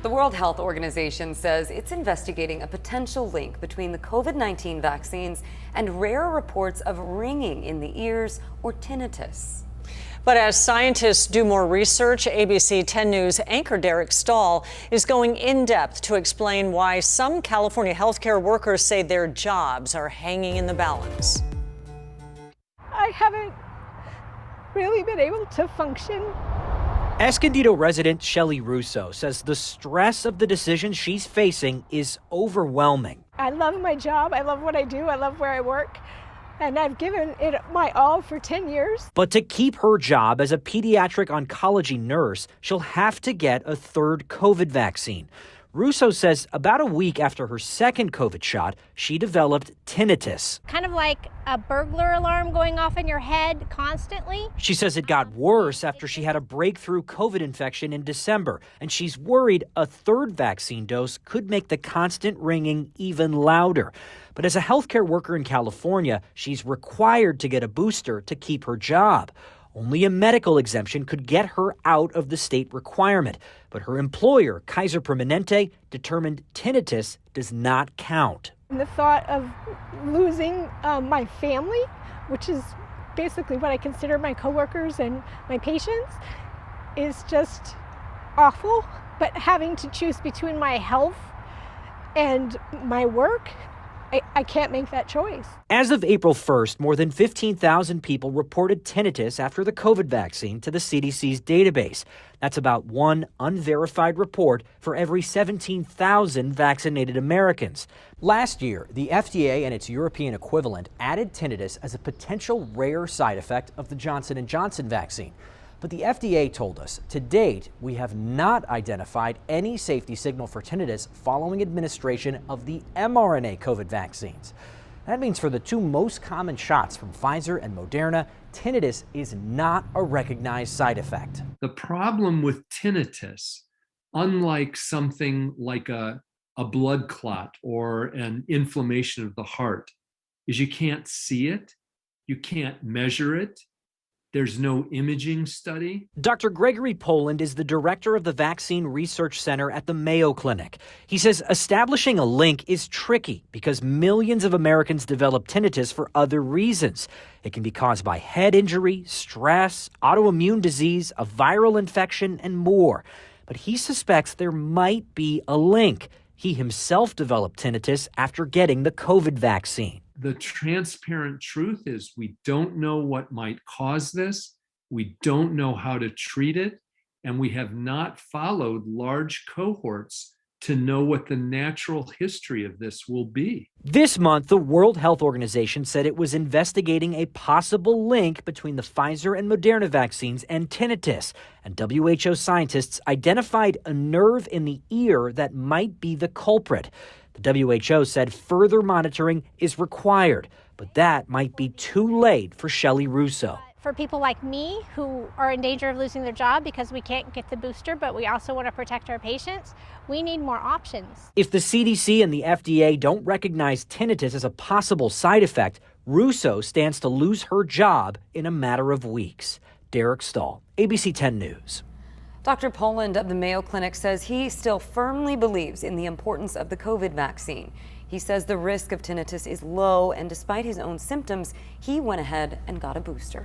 The World Health Organization says it's investigating a potential link between the COVID-19 vaccines and rare reports of ringing in the ears or tinnitus. But as scientists do more research, ABC 10 News anchor Derek Stahl is going in depth to explain why some California healthcare workers say their jobs are hanging in the balance. I haven't really been able to function. Escondido resident Shelley Russo says the stress of the decision she's facing is overwhelming. I love my job. I love what I do. I love where I work. And I've given it my all for 10 years. But to keep her job as a pediatric oncology nurse, she'll have to get a third COVID vaccine. Russo says about a week after her second COVID shot, she developed tinnitus. Kind of like a burglar alarm going off in your head constantly. She says it got worse after she had a breakthrough COVID infection in December, and she's worried a third vaccine dose could make the constant ringing even louder. But as a healthcare worker in California, she's required to get a booster to keep her job. Only a medical exemption could get her out of the state requirement. But her employer, Kaiser Permanente, determined tinnitus does not count. And the thought of losing my family, which is basically what I consider my coworkers and my patients, is just awful. But having to choose between my health and my work, I can't make that choice. As of April 1st, more than 15,000 people reported tinnitus after the COVID vaccine to the CDC's database. That's about one unverified report for every 17,000 vaccinated Americans. Last year, the FDA and its European equivalent added tinnitus as a potential rare side effect of the Johnson & Johnson vaccine. But the FDA told us, to date, we have not identified any safety signal for tinnitus following administration of the mRNA COVID vaccines. That means for the two most common shots from Pfizer and Moderna, tinnitus is not a recognized side effect. The problem with tinnitus, unlike something like a blood clot or an inflammation of the heart, is you can't see it, you can't measure it. There's no imaging study. Dr. Gregory Poland is the director of the Vaccine Research Center at the Mayo Clinic. He says establishing a link is tricky because millions of Americans develop tinnitus for other reasons. It can be caused by head injury, stress, autoimmune disease, a viral infection, and more. But he suspects there might be a link. He himself developed tinnitus after getting the COVID vaccine. The transparent truth is we don't know what might cause this. We don't know how to treat it. And we have not followed large cohorts to know what the natural history of this will be. This month, the World Health Organization said it was investigating a possible link between the Pfizer and Moderna vaccines and tinnitus. And WHO scientists identified a nerve in the ear that might be the culprit. The WHO said further monitoring is required, but that might be too late for Shelley Russo. For people like me who are in danger of losing their job because we can't get the booster, but we also want to protect our patients, we need more options. If the CDC and the FDA don't recognize tinnitus as a possible side effect, Russo stands to lose her job in a matter of weeks. Derek Stahl, ABC 10 News. Dr. Poland of the Mayo Clinic says he still firmly believes in the importance of the COVID vaccine. He says the risk of tinnitus is low, and despite his own symptoms, he went ahead and got a booster.